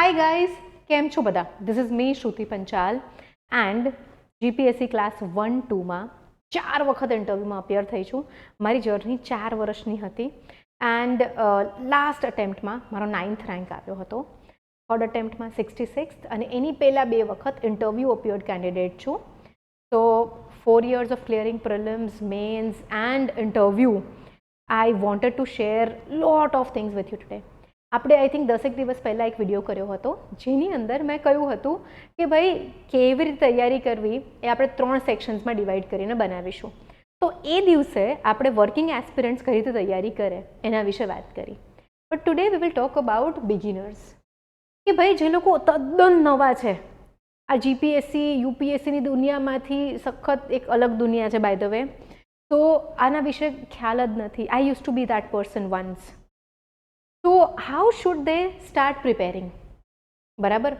Hi guys, કેમ છો બધા? This is me Shruti Panchal and GPSC class 1-2માં 4 વખત ઇન્ટરવ્યૂમાં અપિયર થઈ છું. મારી જર્ની 4 વર્ષની હતી એન્ડ લાસ્ટ અટેમ્પ્ટમાં મારો 9th રેન્ક આવ્યો હતો. થર્ડ અટેમ્પ્ટમાં 66th અને એની પહેલાં 2 વખત ઇન્ટરવ્યૂ અપિયર્ડ કેન્ડિડેટ છું. So 4 years of clearing prelims, mains and interview, I wanted to share lot of things with you today. આપણે આઈ થિંક 10 દિવસ પહેલાં એક વિડીયો કર્યો હતો જેની અંદર મેં કહ્યું હતું કે ભાઈ કેવી રીતે તૈયારી કરવી એ આપણે 3 સેક્શન્સમાં ડિવાઈડ કરીને બનાવીશું. તો એ દિવસે આપણે વર્કિંગ એસ્પિરન્ટ્સ કઈ રીતે તૈયારી કરે એના વિશે વાત કરી. But today we will talk about beginners, કે ભાઈ જે લોકો તદ્દન નવા છે. આ જીપીએસસી યુપીએસસીની દુનિયામાંથી સખત એક અલગ દુનિયા છે બાય ધ વે. તો આના વિશે ખ્યાલ જ નથી. I use to be that person once. તો how should they start preparing? બરાબર,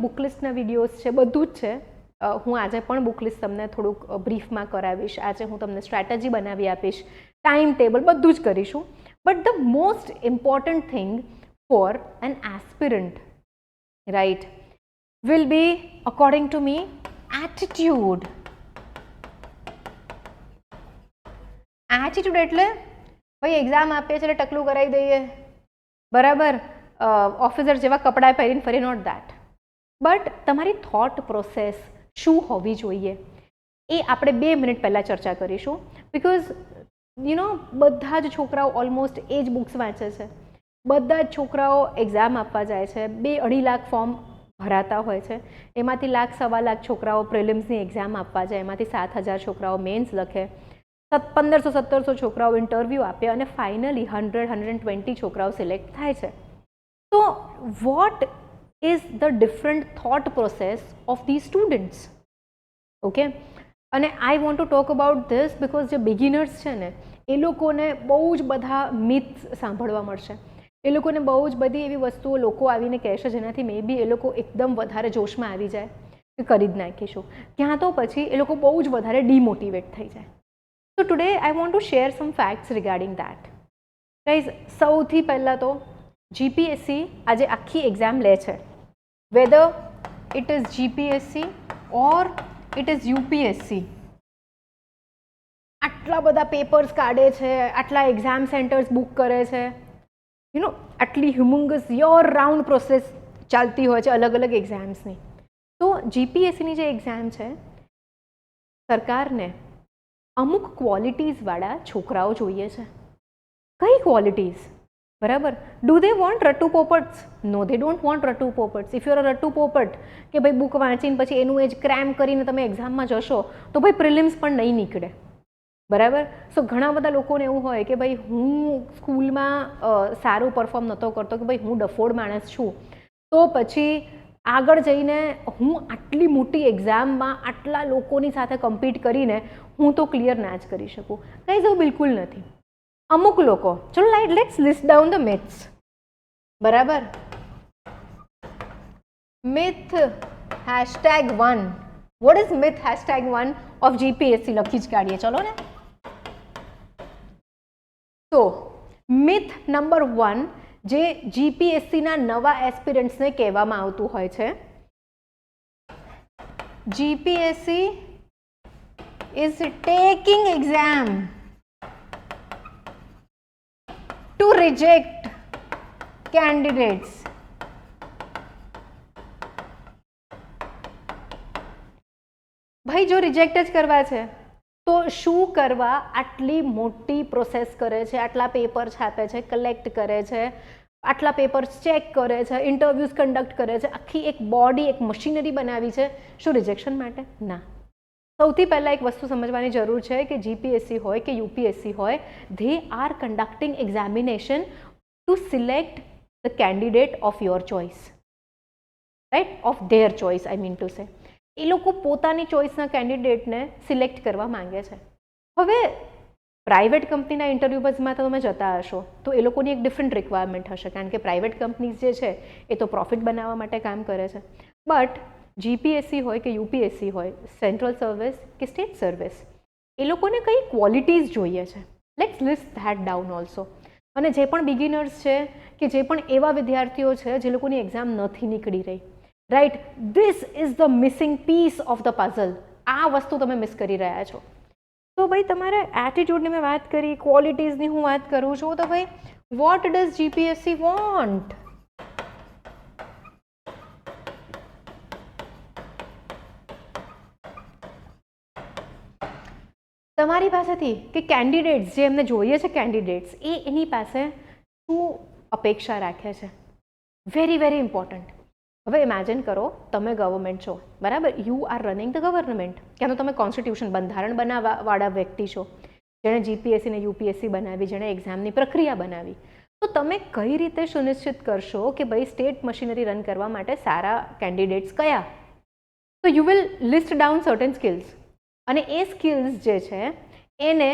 બુક લિસ્ટના વિડીયોઝ છે, બધું જ છે. હું આજે પણ બુક લિસ્ટ તમને થોડુંક બ્રીફમાં કરાવીશ. આજે હું તમને સ્ટ્રેટેજી બનાવી આપીશ, ટાઈમ ટેબલ બધું જ કરીશું. But the most important thing for an aspirant, right, will be according to me attitude. Attitude એટલે ભાઈ એક્ઝામ આપીએ છીએ એટલે ટકલું કરાવી દઈએ, બરાબર, ઓફિસર જેવા કપડાં પહેરીને ફરી, નોટ દેટ. બટ તમારી થોટ પ્રોસેસ શું હોવી જોઈએ એ આપણે 2 મિનિટ પહેલાં ચર્ચા કરીશું. બિકોઝ બધા જ છોકરાઓ ઓલમોસ્ટ એ જ બુક્સ વાંચે છે. બધા જ છોકરાઓ એક્ઝામ આપવા જાય છે. 2-2.5 લાખ ફોર્મ ભરાતા હોય છે. એમાંથી 1-1.25 લાખ છોકરાઓ પ્રિલિમ્સની એક્ઝામ આપવા જાય. એમાંથી 7,000 છોકરાઓ મેન્સ લખે, 1500-1700 છોકરાઓ ઇન્ટરવ્યૂ આપે અને ફાઇનલી 100-120 છોકરાઓ સિલેક્ટ થાય છે. તો what is the different thought process of the students? Okay, અને I want to talk about this because જે બિગિનર્સ છે ને એ લોકોને બહુ જ બધા મિથ્સ સાંભળવા મળશે. એ લોકોને બહુ જ બધી એવી વસ્તુઓ લોકો આવીને કહેશે જેનાથી મે બી એ લોકો એકદમ વધારે જોશમાં આવી જાય કે કરી જ નાખીશું, ક્યાં તો પછી એ લોકો બહુ જ વધારે ડિમોટિવેટ થઈ જાય. તો today I want to share some facts regarding that. Guys, સૌથી પહેલાં તો જીપીએસસી આજે આખી એક્ઝામ લે છે, whether it is GPSC or it is UPSC. આટલા બધા પેપર્સ કાઢે છે, આટલા એક્ઝામ સેન્ટર્સ બુક કરે છે, આટલી હ્યુમંગસ યર રાઉન્ડ પ્રોસેસ ચાલતી હોય છે અલગ અલગ એક્ઝામ્સની. તો જીપીએસસીની જે એક્ઝામ છે, સરકારને અમુક ક્વોલિટીઝવાળા છોકરાઓ જોઈએ છે. કઈ ક્વોલિટીઝ? બરાબર, ડુ દે વોન્ટ રટ્ટુ પોપટ્સ? નો, દે ડોન્ટ વોન્ટ રટ્ટુ પોપટ્સ. ઇફ યુ આર અ રટ્ટુ પોપટ કે ભાઈ બુક વાંચીને પછી એનું એ જ ક્રેમ કરીને તમે એક્ઝામમાં જશો તો ભાઈ પ્રિલિમ્સ પણ નહીં નીકળે. બરાબર. સો ઘણા બધા લોકોને એવું હોય કે ભાઈ હું સ્કૂલમાં સારું પરફોર્મ નહોતો કરતો, કે ભાઈ હું ડફોડ માણસ છું, તો પછી આગળ જઈને હું આટલી મોટી એક્ઝામમાં આટલા લોકોની સાથે કમ્પીટ કરીને હું તો ક્લિયર ના જ કરી શકું. કંઈ એવું બિલકુલ નથી. અમુક લોકો, ચલો let's list down the myths. બરાબર, myth #1. What is myth #1 of GPSC? લખી જ કાઢીએ, ચલો ને. તો મિથ નંબર 1 જે જીપીએસસીના નવા એસ્પિરન્ટ્સને કહેવામાં આવતું હોય છે, GPSC is taking exam to reject candidates. ભાઈ જો રિજેક્ટ જ કરવા છે તો શું કરવા આટલી મોટી પ્રોસેસ કરે છે, આટલા પેપર છાપે છે, કલેક્ટ કરે છે, આટલા પેપર્સ ચેક કરે છે, ઇન્ટરવ્યૂઝ કન્ડક્ટ કરે છે, આખી એક બોડી, એક મશીનરી બનાવી છે. શું રિજેક્શન માટે? ના. સૌથી પહેલાં એક વસ્તુ સમજવાની જરૂર છે કે જીપીએસસી હોય કે યુપીએસસી હોય, they are conducting examination to select the candidate of your choice, right, of their choice I mean to say. એ લોકો પોતાની ચોઇસના કેન્ડિડેટને સિલેક્ટ કરવા માંગે છે. હવે પ્રાઇવેટ કંપનીના ઇન્ટરવ્યૂઝમાં તમે જતા હશો તો એ લોકોની એક ડિફરન્ટ રિક્વાયરમેન્ટ હશે, કારણ કે પ્રાઇવેટ કંપનીઝ જે છે એ તો પ્રોફિટ બનાવવા માટે કામ કરે છે. બટ જીપીએસસી હોય કે યુપીએસસી હોય, સેન્ટ્રલ સર્વિસ કે સ્ટેટ સર્વિસ, એ લોકોને કઈ ક્વોલિટીઝ જોઈએ છે. Let's list that down also. અને જે પણ બિગિનર્સ છે કે જે પણ એવા વિદ્યાર્થીઓ છે જે લોકોની એક્ઝામ નથી નીકળી રહી, right? This is the missing piece of the puzzle. આ વસ્તુ તમે મિસ કરી રહ્યા છો. તો ભાઈ તમારે એટીટ્યુડની મેં વાત કરી, ક્વોલિટીઝની હું વાત કરું છું, તો ભાઈ વોટ ડઝ જીપીએસસી વોન્ટ? તમારી પાસેથી કે કેન્ડિડેટ્સ જે એમને જોઈએ છે, કેન્ડિડેટ્સ એ એની પાસે શું અપેક્ષા રાખે છે. Very very important. હવે ઇમેજિન કરો તમે ગવર્મેન્ટ છો, બરાબર? You are running the government. ક્યાં તો તમે કોન્સ્ટિટ્યુશન બંધારણ બનાવવાવાળા વ્યક્તિ છો, જેણે જીપીએસસી ને યુપીએસસી બનાવી, જેણે એક્ઝામની પ્રક્રિયા બનાવી. તો તમે કઈ રીતે સુનિશ્ચિત કરશો કે ભાઈ સ્ટેટ મશીનરી રન કરવા માટે સારા કેન્ડિડેટ્સ કયા? તો you will list down certain skills, અને એ સ્કિલ્સ જે છે એને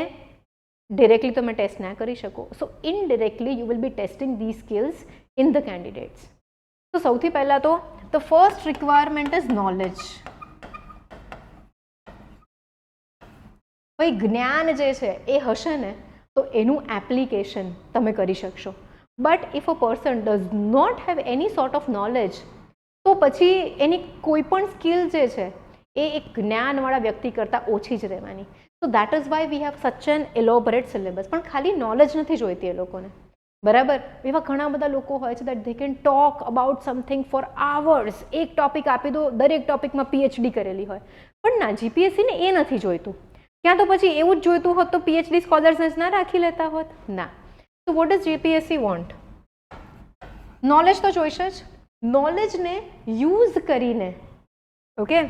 ડિરેક્ટલી તમે ટેસ્ટ ના કરી શકો. So indirectly you will be testing the skills in the candidates. તો સૌથી પહેલાં તો the first requirement is knowledge. ભાઈ જ્ઞાન જે છે એ હશે ને તો એનું એપ્લિકેશન તમે કરી શકશો. But if a person does not have any sort of knowledge, તો પછી એની કોઈ પણ સ્કિલ જે છે એ એક જ્ઞાનવાળા વ્યક્તિ કરતાં ઓછી જ રહેવાની. તો that is why we have such an elaborate syllabus. પણ ખાલી નોલેજ નથી જોઈતી એ લોકોને, બરાબર? એવા ઘણા બધા લોકો હોય છે that they can talk about something for hours. એક ટોપિક આપી દો, દરેક ટોપિકમાં પીએચડી કરેલી હોય. પણ ના, જીપીએસસીને એ નથી જોઈતું. ક્યાં તો પછી એવું જ જોઈતું હોત તો પીએચડી સ્કોલર્સને જ ના રાખી લેતા હોત. ના. તો what does GPSC want? Knowledge તો જોઈશે જ. નોલેજને યુઝ કરીને, ઓકે,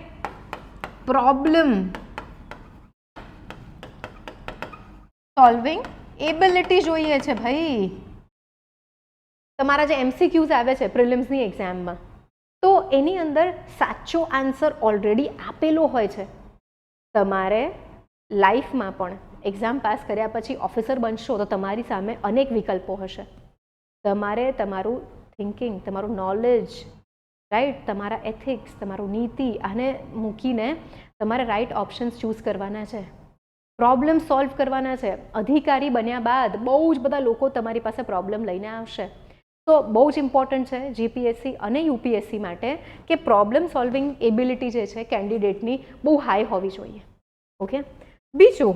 પ્રોબ્લેમ સોલ્વિંગ એબિલિટી જોઈએ છે ભાઈ. તમારા જે એમસીક્યુઝ આવે છે પ્રિલિમ્સની એક્ઝામમાં, તો એની અંદર સાચો આન્સર ઓલરેડી આપેલો હોય છે. તમારે લાઈફમાં પણ એક્ઝામ પાસ કર્યા પછી ઓફિસર બનશો તો તમારી સામે અનેક વિકલ્પો હશે. તમારે તમારું થિંકિંગ, તમારું નોલેજ, રાઈટ, તમારા એથિક્સ, તમારું નીતિ, આને મૂકીને તમારે રાઈટ ઓપ્શન્સ ચૂઝ કરવાના છે, પ્રોબ્લેમ સોલ્વ કરવાના છે. અધિકારી બન્યા બાદ બહુ જ બધા લોકો તમારી પાસે પ્રોબ્લેમ લઈને આવશે. તો બહુ જ ઇમ્પોર્ટન્ટ છે જીપીએસસી અને યુપીએસસી માટે કે પ્રોબ્લેમ સોલ્વિંગ એબિલિટી જે છે કેન્ડિડેટની બહુ હાઈ હોવી જોઈએ. ઓકે. બીજું,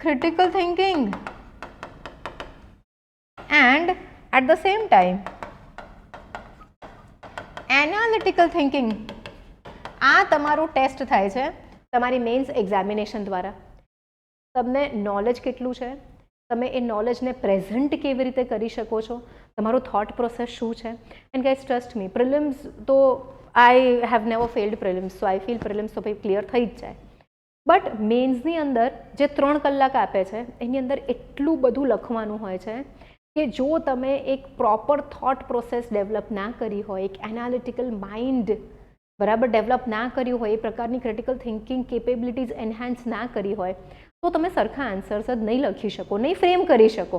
critical thinking and at the same time analytical thinking. આ તમારું ટેસ્ટ થાય છે તમારી મેન્સ એક્ઝામિનેશન દ્વારા. તમને નોલેજ કેટલું છે, તમે એ નોલેજને પ્રેઝન્ટ કેવી રીતે કરી શકો છો, તમારું થોટ પ્રોસેસ શું છે. And guys trust me, prelims તો I have never failed prelims, so I feel prelims તો ભાઈ ક્લિયર થઈ જ જાય. બટ મેન્સની અંદર જે 3 કલાક આપે છે એની અંદર એટલું બધું લખવાનું હોય છે કે જો તમે એક પ્રોપર થોટ પ્રોસેસ ડેવલપ ના કરી હોય, એક એનાલિટિકલ માઇન્ડ બરાબર ડેવલપ ના કર્યું હોય, એ પ્રકારની ક્રિટિકલ થિંકિંગ કેપેબિલિટીઝ એન્હાન્સ ના કરી હોય, તો તમે સરખા આન્સર્સ જ નહીં લખી શકો, નહીં ફ્રેમ કરી શકો.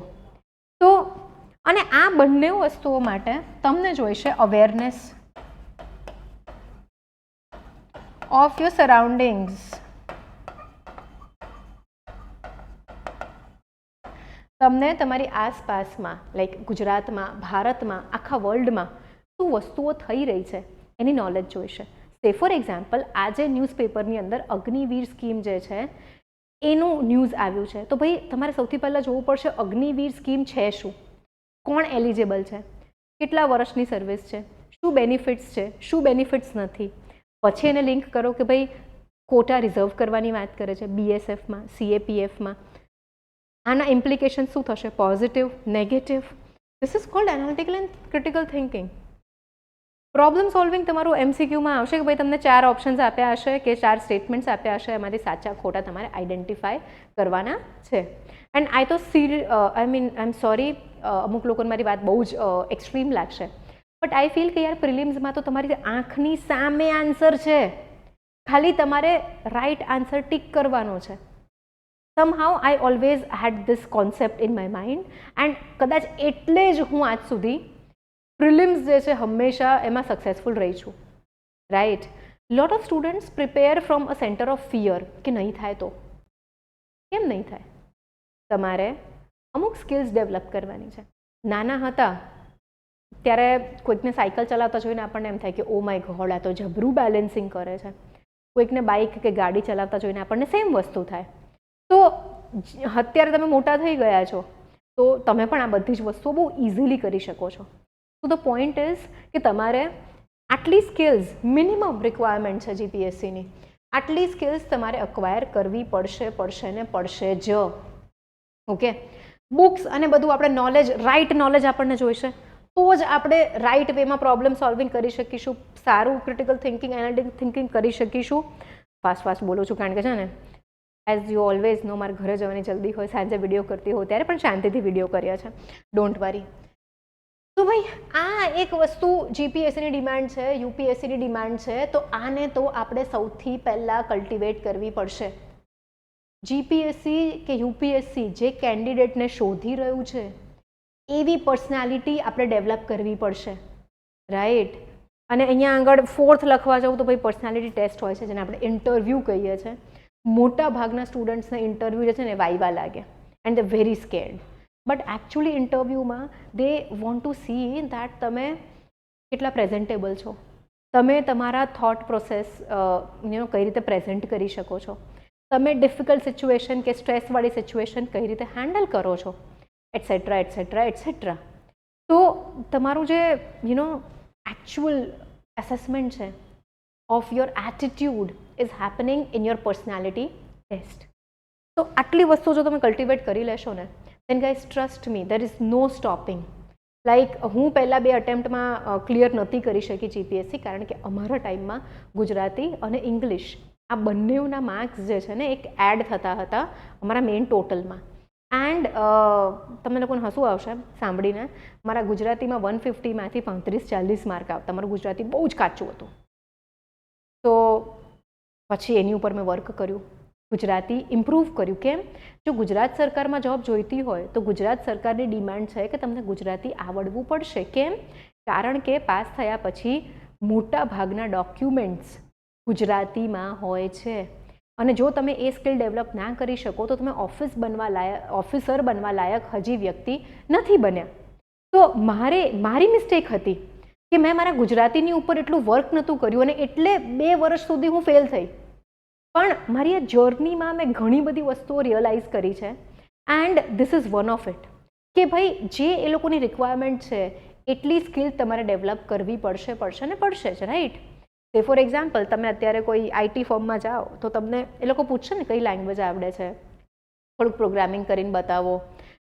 તો અને આ બંને વસ્તુઓ માટે તમને જોઈશે અવેરનેસ ઓફ યોર સરાઉન્ડિંગ્સ. તમને તમારી આસપાસમાં, લાઈક ગુજરાતમાં, ભારતમાં, આખા વર્લ્ડમાં શું વસ્તુઓ થઈ રહી છે એની નોલેજ જોઈશે. સે ફોર એક્ઝામ્પલ, આજે ન્યૂઝપેપરની અંદર અગ્નિવીર સ્કીમ જે છે એનું ન્યૂઝ આવ્યું છે. તો ભાઈ તમારે સૌથી પહેલાં જોવું પડશે અગ્નિવીર સ્કીમ છે શું, કોણ એલિજિબલ છે, કેટલા વર્ષની સર્વિસ છે, શું બેનિફિટ્સ છે, શું બેનિફિટ્સ નથી. પછી એને લિંક કરો કે ભાઈ કોટા રિઝર્વ કરવાની વાત કરે છે બીએસએફમાં, સીએપીએફમાં. આના ઇમ્પ્લિકેશન શું થશે, positive, negative. This is called analytical and critical thinking. Problem solving તમારું એમસીક્યુમાં આવશે કે ભાઈ તમને 4 ઓપ્શન્સ આપ્યા હશે કે 4 સ્ટેટમેન્ટ્સ આપ્યા હશે, એમાંથી સાચા ખોટા તમારે આઈડેન્ટિફાય કરવાના છે. એન્ડ આઈ તો આઈ એમ સોરી, અમુક લોકોને મારી વાત બહુ જ એક્સ્ટ્રીમ લાગશે, બટ આઈ ફીલ કે યાર પ્રિલિમ્સમાં તો તમારી આંખની સામે આન્સર છે, ખાલી તમારે રાઈટ આન્સર ટીક કરવાનો છે. somehow I always had this concept in my mind, and કદાચ એટલે જ હું આજ સુધી પ્રિલિમ્સ જે છે હંમેશા એમાં સક્સેસફુલ રહી છું, right. Lot of students prepare from a centre of fear કે નહીં થાય તો. કેમ નહીં થાય? તમારે અમુક સ્કિલ્સ ડેવલપ કરવાની છે. નાના હતા ત્યારે કોઈકને સાયકલ ચલાવતા જોઈને આપણને એમ થાય કે ઓ માય ગોડ, આ તો જબરું બેલેન્સિંગ કરે છે. કોઈકને બાઇક કે ગાડી ચલાવતા જોઈને આપણને સેમ વસ્તુ થાય. તો અત્યારે તમે મોટા થઈ ગયા છો તો તમે પણ આ બધી જ વસ્તુઓ બહુ ઇઝીલી કરી શકો છો. તો ધ પોઈન્ટ ઇઝ કે તમારે આટલી સ્કિલ્સ મિનિમમ રિક્વાયરમેન્ટ છે જીપીએસસીની, આટલી સ્કિલ્સ તમારે અક્વાયર કરવી પડશે ને પડશે જ. ઓકે, બુક્સ અને બધું આપણે નોલેજ, રાઇટ નોલેજ આપણને જોઈશે તો જ આપણે રાઇટ વેમાં પ્રોબ્લેમ સોલ્વિંગ કરી શકીશું, સારું ક્રિટિકલ થિંકિંગ, એનાલિટિકલ થિંકિંગ કરી શકીશું. ફાસ્ટ બોલું છું કારણ કે છે ને એઝ યુ ઓલવેઝ નો, મારે ઘરે જવાની જલ્દી હોય, સાંજે વિડીયો કરતી હોય ત્યારે પણ શાંતિથી વિડીયો કર્યા છે, ડોન્ટ વરી. તો ભાઈ આ એક વસ્તુ જીપીએસસીની ડિમાન્ડ છે, યુપીએસસીની ડિમાન્ડ છે, તો આને તો આપણે સૌથી પહેલાં કલ્ટિવેટ કરવી પડશે. જીપીએસસી કે યુપીએસસી જે કેન્ડિડેટને શોધી રહ્યું છે એવી પર્સનાલિટી આપણે ડેવલપ કરવી પડશે, રાઈટ. અને અહીંયા આગળ 4th લખવા જાઉં તો ભાઈ પર્સનાલિટી ટેસ્ટ હોય છે જેને આપણે ઇન્ટરવ્યૂ કહીએ છીએ. મોટા ભાગના સ્ટુડન્ટ્સને ઇન્ટરવ્યૂ જે છે ને વાઇવા લાગે and they very scared. But actually ઇન્ટરવ્યૂમાં they want to see that તમે કેટલા પ્રેઝન્ટેબલ છો, તમે તમારા થોટ પ્રોસેસ કઈ રીતે પ્રેઝન્ટ કરી શકો છો, તમે ડિફિકલ્ટ સિચ્યુએશન કે સ્ટ્રેસવાળી સિચ્યુએશન કઈ રીતે હેન્ડલ કરો છો, એટસેટ્રા એટસેટ્રા એટસેટ્રા. તો તમારું જે એકચ્યુઅલ એસેસમેન્ટ છે of your attitude is happening in your personality test. તો આટલી વસ્તુ જો તમે કલ્ટિવેટ કરી લેશો ને then guys trust me, there is no stopping. Like હું પહેલાં 2 અટેમ્પ્ટમાં ક્લિયર નહોતી કરી શકી જીપીએસસી કારણ કે અમારા ટાઈમમાં ગુજરાતી અને ઇંગ્લિશ આ બંનેના માર્ક્સ જે છે ને એક એડ થતા હતા અમારા મેઇન ટોટલમાં. એન્ડ તમને લોકોને હસવું આવશે સાંભળીને, મારા ગુજરાતીમાં 150માંથી 35-40 માર્ક આવતા. મારું ગુજરાતી બહુ જ કાચું હતું. તો પછી એની ઉપર મેં વર્ક કર્યું, ગુજરાતી ઇમ્પ્રૂવ કર્યું. કેમ? જો ગુજરાત સરકારમાં જોબ જોઈતી હોય તો ગુજરાત સરકારની ડિમાન્ડ છે કે તમને ગુજરાતી આવડવું પડશે. કેમ? કારણ કે પાસ થયા પછી મોટા ભાગના ડોક્યુમેન્ટ્સ ગુજરાતીમાં હોય છે અને જો તમે એ સ્કિલ ડેવલપ ના કરી શકો તો તમે ઓફિસર બનવા લાયક હજી વ્યક્તિ નથી બન્યા. તો મારી મિસ્ટેક હતી કે મેં મારા ગુજરાતીની ઉપર એટલું વર્ક નહોતું કર્યું અને એટલે 2 વર્ષ સુધી હું ફેલ થઈ. પણ મારી આ જર્નીમાં મેં ઘણી બધી વસ્તુઓ રિયલાઇઝ કરી છે and this is one of it કે ભાઈ જે એ લોકોની રિક્વાયરમેન્ટ છે એટલી સ્કિલ તમારે ડેવલપ કરવી પડશે ને પડશે જ, રાઈટ. સે ફોર એક્ઝામ્પલ તમે અત્યારે કોઈ આઈટી ફોર્મમાં જાઓ તો તમને એ લોકો પૂછશે ને કઈ લેંગ્વેજ આવડે છે, થોડુંક પ્રોગ્રામિંગ કરીને બતાવો,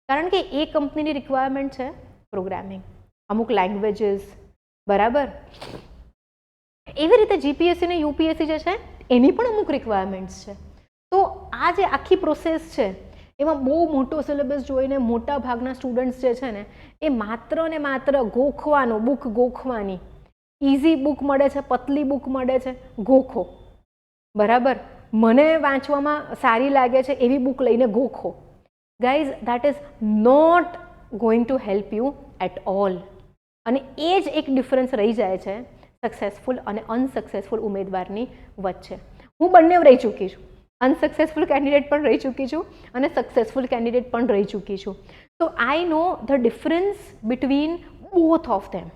કારણ કે એ કંપનીની રિક્વાયરમેન્ટ છે પ્રોગ્રામિંગ, અમુક લેંગ્વેજીસ, બરાબર. એવી રીતે જીપીએસસી ને યુપીએસસી જે છે એની પણ અમુક રિક્વાયરમેન્ટ્સ છે. તો આ જે આખી પ્રોસેસ છે એમાં બહુ મોટો સિલેબસ જોઈને મોટા ભાગના સ્ટુડન્ટ્સ જે છે ને એ માત્ર ને માત્ર ગોખવાનો, બુક ગોખવાની, ઇઝી બુક મળે છે, પતલી બુક મળે છે, ગોખો, બરાબર. મને વાંચવામાં સારી લાગે છે એવી બુક લઈને ગોખો. Guys, that is not going to help you at all. અને એ જ એક ડિફરન્સ રહી જાય છે સક્સેસફુલ અને અનસક્સેસફુલ ઉમેદવારની વચ્ચે. હું બંને રહી ચૂકી છું, અનસક્સેસફુલ કેન્ડિડેટ પણ રહી ચૂકી છું અને સક્સેસફુલ કેન્ડિડેટ પણ રહી ચૂકી છું. તો I know the difference between both of them.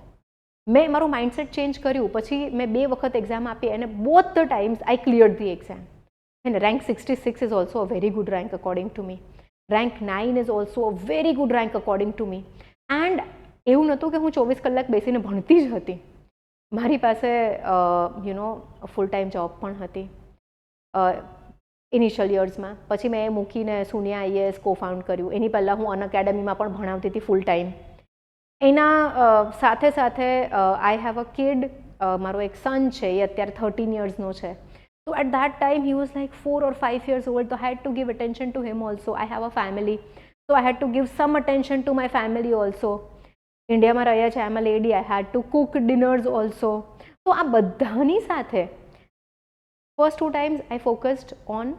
મેં મારું માઇન્ડસેટ ચેન્જ કર્યું, પછી મેં 2 વખત એક્ઝામ આપી અને both the times I cleared the exam. And rank 66 is also a very good rank according to me. Rank 9 is also a very good rank according to me. And એવું નહોતું કે હું 24 કલાક બેસીને ભણતી જ હતી. મારી પાસે ફૂલ ટાઈમ જોબ પણ હતી ઇનિશિયલ યર્સમાં. પછી મેં મૂકીને સુનિયા આઈએએસ કોફાઉન્ડ કર્યું. એની પહેલાં હું અનએકેડમીમાં પણ ભણાવતી હતી ફૂલ ટાઈમ. એના સાથે સાથે આઈ હેવ અ કિડ, મારો એક સન છે, એ અત્યારે 13 યર્સનો છે. તો at that time he was like 4 or 5 years old, તો I had to give attention to him also. I have a family, so I had to give some attention to my family also. ઇન્ડિયામાં રહ્યા છે, I am a lady, I had to cook dinners also. તો આ બધાની સાથે first 2 times I focused on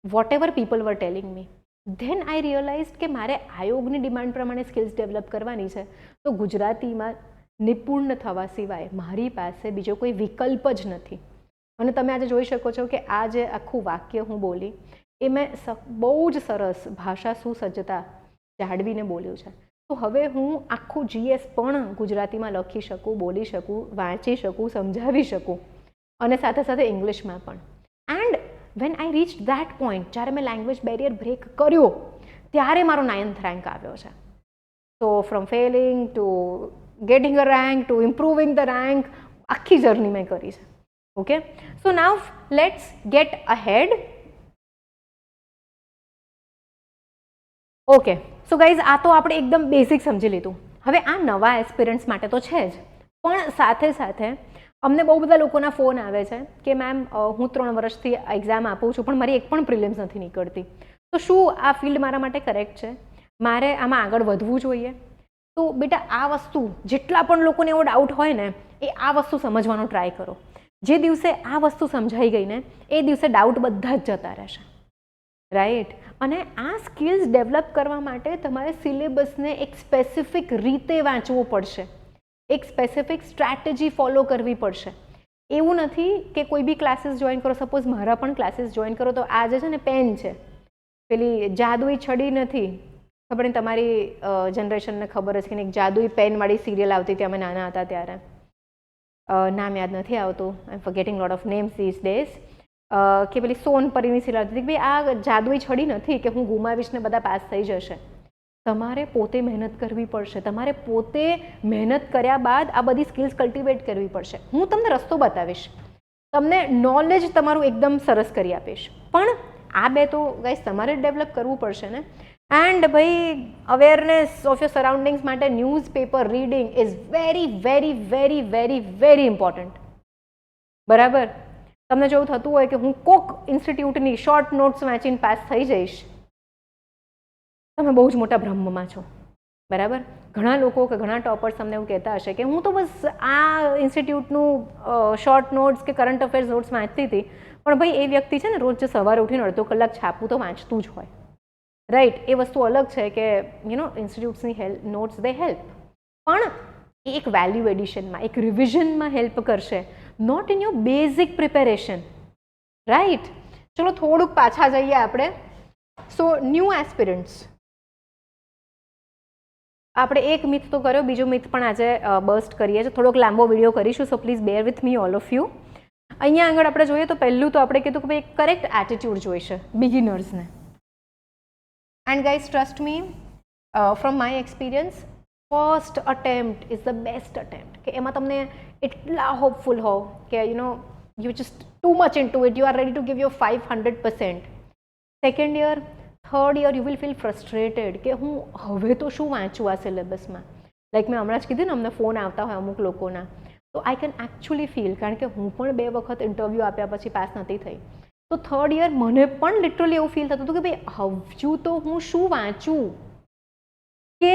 whatever people were telling me. Then I realised કે મારે આયોગની ડિમાન્ડ પ્રમાણે સ્કિલ્સ ડેવલપ કરવાની છે તો ગુજરાતીમાં નિપુણ થવા સિવાય મારી પાસે બીજો કોઈ વિકલ્પ જ નથી. અને તમે આજે જોઈ શકો છો કે આ જે આખું વાક્ય હું બોલી એ મેં બહુ જ સરસ ભાષા સુસજ્જતા જાળવીને બોલ્યું છે. તો હવે હું આખું GS પણ ગુજરાતીમાં લખી શકું, બોલી શકું, વાંચી શકું, સમજાવી શકું અને સાથે સાથે ઇંગ્લિશમાં પણ. And when I reach that point, જ્યારે મેં લેંગ્વેજ બેરિયર બ્રેક કર્યો ત્યારે મારો 9th રેન્ક આવ્યો છે. તો from failing to getting a rank to improving the rank, આખી જર્ની મેં કરી છે. Okay, so now let's get ahead. Okay, so guys આ તો આપણે એકદમ બેઝિક સમજી લીધું. હવે આ નવા એસ્પિરન્ટ્સ માટે તો છે જ, પણ સાથે સાથે અમને બહુ બધા લોકોના ફોન આવે છે કે મેમ હું 3 વર્ષથી એક્ઝામ આપું છું પણ મારી એક પણ પ્રિલિમ્સ નથી નીકળતી, તો શું આ ફિલ્ડ મારા માટે કરેક્ટ છે? મારે આમાં આગળ વધવું જોઈએ? તો બેટા આ વસ્તુ જેટલા પણ લોકોને એવો ડાઉટ હોય ને એ આ વસ્તુ સમજવાનો ટ્રાય કરો. જે દિવસે આ વસ્તુ સમજાઈ ગઈ ને એ દિવસે ડાઉટ બધા જ જતા રહેશે, રાઈટ? અને આ સ્કિલ્સ ડેવલપ કરવા માટે તમારે સિલેબસને એક સ્પેસિફિક રીતે વાંચવું પડશે, એક સ્પેસિફિક સ્ટ્રેટેજી ફોલો કરવી પડશે. એવું નથી કે કોઈ બી ક્લાસીસ જોઈન કરો, સપોઝ મારા પણ ક્લાસીસ જોઈન કરો તો આ જે છે ને પેન છે, પેલી જાદુઈ છડી નથી, ખબર નહીં તમારી જનરેશનને ખબર છે કે એક જાદુઈ પેનવાળી સિરિયલ આવતી હતી અમે નાના હતા ત્યારે, નામ યાદ નથી આવતું, I am forgetting lot of names these days, કે પેલી સોનપરીની સિરિયલ આવતી હતી કે ભાઈ આ જાદુઈ છડી નથી કે હું ગુમાવીશ ને બધા પાસ થઈ જશે. તમારે પોતે મહેનત કરવી પડશે, તમારે પોતે મહેનત કર્યા બાદ આ બધી સ્કિલ્સ કલ્ટિવેટ કરવી પડશે. હું તમને રસ્તો બતાવીશ, તમને નોલેજ તમારું એકદમ સરસ કરી આપીશ, પણ આ બે તો ગાઈસ તમારે ડેવલપ કરવું પડશે ને. એન્ડ ભાઈ અવેરનેસ ઓફ યોર સરાઉન્ડિંગ્સ માટે newspaper reading is very very very very very important. બરાબર? તમને જેવું થતું હોય કે હું કોક ઇન્સ્ટિટ્યૂટની શોર્ટ નોટ્સ વાંચીને પાસ થઈ જઈશ, તમે બહુ જ મોટા ભ્રમમાં છો. બરાબર? ઘણા લોકો કે ઘણા ટોપર્સ તમને એવું કહેતા હશે કે હું તો બસ આ ઇન્સ્ટિટ્યૂટનું શોર્ટ નોટ્સ કે કરંટ અફેર્સ નોટ્સ વાંચતી હતી, પણ ભાઈ એ વ્યક્તિ છે ને રોજ સવારે ઉઠીને અડધો કલાક છાપવું તો વાંચતું જ હોય, રાઈટ? એ વસ્તુ અલગ છે કે ઇન્સ્ટિટ્યૂટ્સની નોટ્સ દે હેલ્પ, પણ એ એક વેલ્યુ એડિશનમાં, એક રિવિઝનમાં હેલ્પ કરશે, not in your basic preparation, right? ચલો થોડુંક પાછા જઈએ આપણે. સો ન્યૂ એસ્પિરન્ટ્સ, આપણે એક મિથ તો કર્યો, બીજો મિથ પણ આજે બસ્ટ કરીએ છીએ. થોડોક લાંબો વિડીયો કરીશું, so please bear with me all of you. અહીંયા આગળ આપણે જોઈએ તો પહેલું તો આપણે કીધું કે ભાઈ કરેક્ટ એટીટ્યુડ જોઈશે બિગિનર્સને. And guys trust me, from my experience, first attempt is the best attempt. કે એમાં તમને એટલા હોપફુલ હો કે you just too much into it, you are ready to give your 500%. Second year, third year you will feel frustrated કે હું હવે તો શું વાંચું આ સિલેબસમાં. લાઈક મેં હમણાં જ કીધું ને અમને ફોન આવતા હોય અમુક લોકોના, તો આઈ કેન એકચ્યુઅલી ફીલ, કારણ કે હું પણ 2 વખત ઇન્ટરવ્યૂ આપ્યા પછી પાસ નથી થઈ. તો થર્ડ યર મને પણ લિટરલી એવું ફીલ થતું હતું કે ભાઈ હજુ તો હું શું વાંચું કે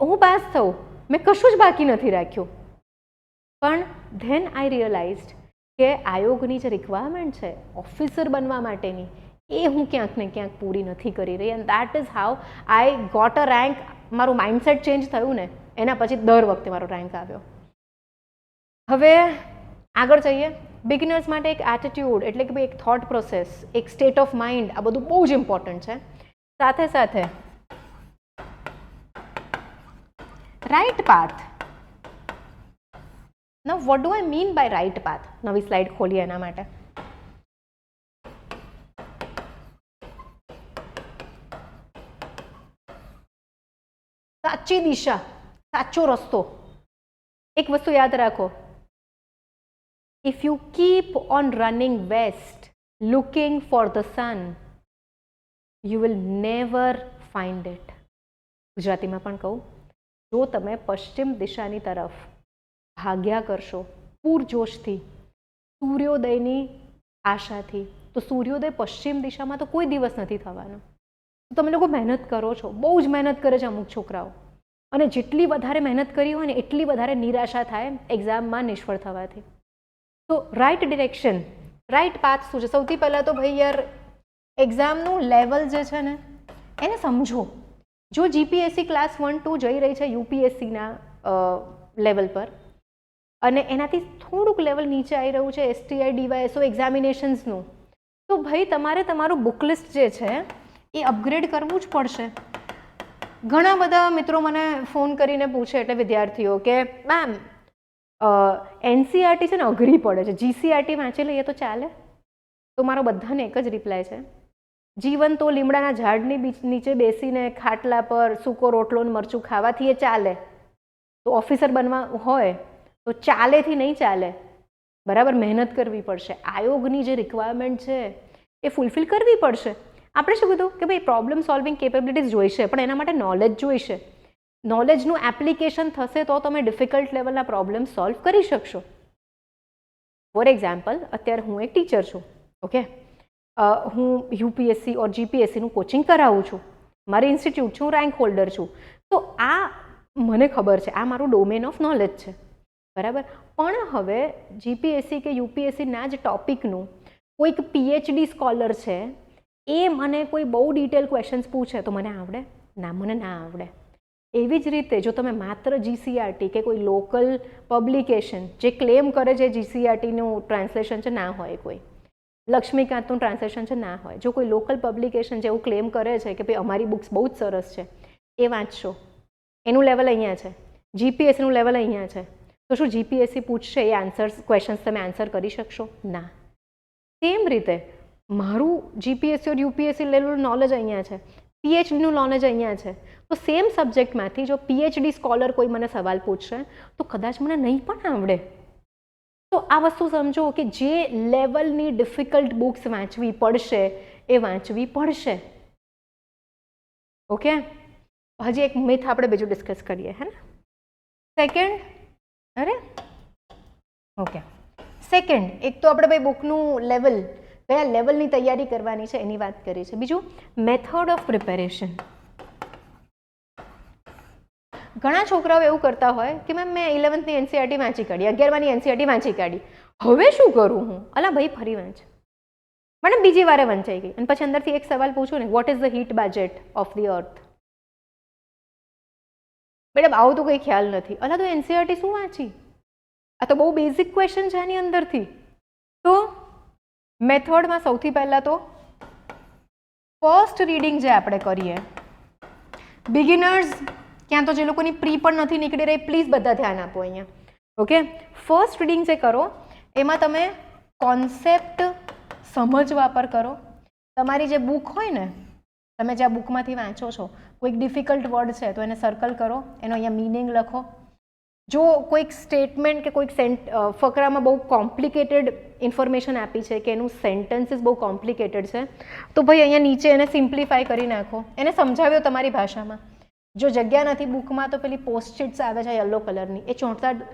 હું પાસ થઉં, મેં કશું જ બાકી નથી રાખ્યું. પણ ધેન આઈ રિયલાઇઝડ કે આયોગની જે રિક્વાયરમેન્ટ છે ઓફિસર બનવા માટેની, એ હું ક્યાંક ને ક્યાંક પૂરી નથી કરી રહી. And that is how I got a rank. મારું માઇન્ડસેટ ચેન્જ થયું ને એના પછી દર વખતે મારો રેન્ક આવ્યો. હવે આગળ જઈએ. બિગિનર્સ માટે એક એટીટ્યુડ એટલે કે ભાઈ એક થોટ પ્રોસેસ, એક સ્ટેટ ઓફ માઇન્ડ, આ બધું બહુ જ ઇમ્પોર્ટન્ટ છે. સાથે સાથે right path. Now what do I mean by right path? નવી સ્લાઇડ ખોલીએ એના માટે. સાચી દિશા, સાચો રસ્તો. એક વસ્તુ યાદ રાખો, if you keep on running west looking for the sun, you will never find it. ગુજરાતીમાં પણ કહું, જો તમે પશ્ચિમ દિશાની તરફ ભાગ્યા કરશો પૂરજોશથી, સૂર્યોદયની આશાથી, તો સૂર્યોદય પશ્ચિમ દિશામાં તો કોઈ દિવસ નથી થવાનો. તમે લોકો મહેનત કરો છો, બહુ જ મહેનત કરે છે અમુક છોકરાઓ, અને જેટલી વધારે મહેનત કરી હોય ને એટલી વધારે નિરાશા થાય એક્ઝામમાં નિષ્ફળ થવાથી. તો રાઇટ ડિરેક્શન, રાઇટ પાથ શું છે? સૌથી પહેલાં તો ભાઈ યાર એક્ઝામનું લેવલ જે છે ને એને સમજો. જો જીપીએસસી ક્લાસ 1-2 જઈ રહી છે યુપીએસસીના લેવલ પર, અને એનાથી થોડુંક લેવલ નીચે આવી રહ્યું છે એસટીઆઈ ડીવાયએસઓ એક્ઝામિનેશન્સનું, તો ભાઈ તમારે તમારું બુક લિસ્ટ જે છે એ અપગ્રેડ કરવું જ પડશે. ઘણા બધા મિત્રો મને ફોન કરીને પૂછે, એટલે વિદ્યાર્થીઓ, કે મેમ એનસીઆરટી છે ને અઘરી પડે છે, જીસીઆરટી વાંચી લઈએ તો ચાલે? તો મારો બધાને એક જ રિપ્લાય છે, જીવન તો લીમડાના ઝાડની નીચે બેસીને ખાટલા પર સૂકો રોટલો ને મરચું ખાવાથી એ ચાલે. તો ઓફિસર બનવા હોય તો ચાલેથી નહીં ચાલે, બરાબર, મહેનત કરવી પડશે. આયોગની જે રિક્વાયરમેન્ટ છે એ ફૂલફિલ કરવી પડશે. આપણે શું કીધું કે ભાઈ પ્રોબ્લેમ સોલ્વિંગ કેપેબિલિટીઝ જોઈશે, પણ એના માટે નોલેજ જોઈશે. નોલેજનું એપ્લિકેશન થશે તો તમે ડિફિકલ્ટ લેવલના પ્રોબ્લેમ સોલ્વ કરી શકશો. ફોર એક્ઝામ્પલ, અત્યારે હું એક ટીચર છું, ઓકે, હું યુપીએસસી ઓર જીપીએસસીનું કોચિંગ કરાવું છું, મારી ઇન્સ્ટિટ્યૂટ છું, રેન્ક હોલ્ડર છું. તો આ મને ખબર છે, આ મારું ડોમેન ઓફ નોલેજ છે, બરાબર. પણ હવે જીપીએસસી કે યુપીએસસીના જ ટોપિકનું કોઈક પીએચડી સ્કોલર છે, એ મને કોઈ બહુ ડિટેલ ક્વેશ્ચન્સ પૂછે તો મને આવડે? ના, મને ના આવડે. એવી જ રીતે જો તમે માત્ર જીસીઆરટી કે કોઈ લોકલ પબ્લિકેશન જે ક્લેમ કરે છે જીસીઆરટીનું ટ્રાન્સલેશન છે ના હોય, કોઈ લક્ષ્મીકાંતનું ટ્રાન્સલેશન છે ના હોય, જો કોઈ લોકલ પબ્લિકેશન જેવું ક્લેમ કરે છે કે ભાઈ અમારી બુક્સ બહુ જ સરસ છે, એ વાંચશો, એનું લેવલ અહીંયા છે, જીપીએસસીનું લેવલ અહીંયા છે, તો શું જીપીએસસી પૂછશે એ આન્સર્સ ક્વેશ્ચન્સ તમે આન્સર કરી શકશો? ના. સેમ રીતે મારું જીપીએસસી ઓર યુપીએસસી લેવલનું નોલેજ અહીંયા છે, પીએચડીનું નોલેજ અહીંયા છે, તો સેમ સબ્જેક્ટમાંથી જો પીએચડી સ્કોલર કોઈ મને સવાલ પૂછશે તો કદાચ મને નહીં પણ આવડે. તો આ વસ્તુ સમજો કે જે લેવલની ડિફિકલ્ટ બુક્સ વાંચવી પડશે એ વાંચવી પડશે. ઓકે, હજી એક મિથ આપણે બીજું ડિસ્કસ કરીએ, હે ને. સેકન્ડ, એક તો આપણે ભાઈ બુકનું લેવલ, કયા લેવલની તૈયારી કરવાની છે એની વાત કરી છે. બીજું મેથડ ઓફ પ્રિપેરેશન. ઘણા છોકરાઓ એવું કરતા હોય કે મેમ મેં 11th એનસીઆરટી વાંચી કાઢી, 11માની એનસીઆરટી વાંચી કાઢી, હવે શું કરું હું? અલા ભાઈ ફરી વાંચ, મને બીજી વારે વંચાઈ ગઈ. અને પછી અંદરથી એક સવાલ પૂછું ને, vote is the heat budget of the earth? Madam આવું તો કંઈ ખ્યાલ નથી. અલા તો એનસીઆરટી શું વાંચી? આ તો બહુ બેઝિક ક્વેશ્ચન છે આની અંદરથી. તો મેથડમાં સૌથી પહેલાં તો ફર્સ્ટ રીડિંગ જે આપણે કરીએ, બિગિનર્સ ક્યાં તો જે લોકોની પ્રી પણ નથી નીકળી રહી, પ્લીઝ બધા ધ્યાન આપો અહીંયા. ઓકે, ફર્સ્ટ રીડિંગ જે કરો એમાં તમે કોન્સેપ્ટ સમજવા પર કરો. તમારી જે બુક હોય ને, તમે જે આ બુકમાંથી વાંચો છો, કોઈક ડિફિકલ્ટ વર્ડ છે તો એને સર્કલ કરો, એનો અહીંયા મિનિંગ લખો. જો કોઈક સ્ટેટમેન્ટ કે કોઈક ફકરામાં બહુ કોમ્પ્લિકેટેડ ઇન્ફોર્મેશન આપી છે કે એનું સેન્ટેન્સીસ બહુ કોમ્પ્લિકેટેડ છે, તો ભાઈ અહીંયા નીચે એને સિમ્પ્લિફાય કરી નાખો, એને સમજાવ્યો તમારી ભાષામાં. જો જગ્યા નથી બુકમાં તો પેલી પોસ્ટશીટ્સ આવે છે યલો કલરની, એ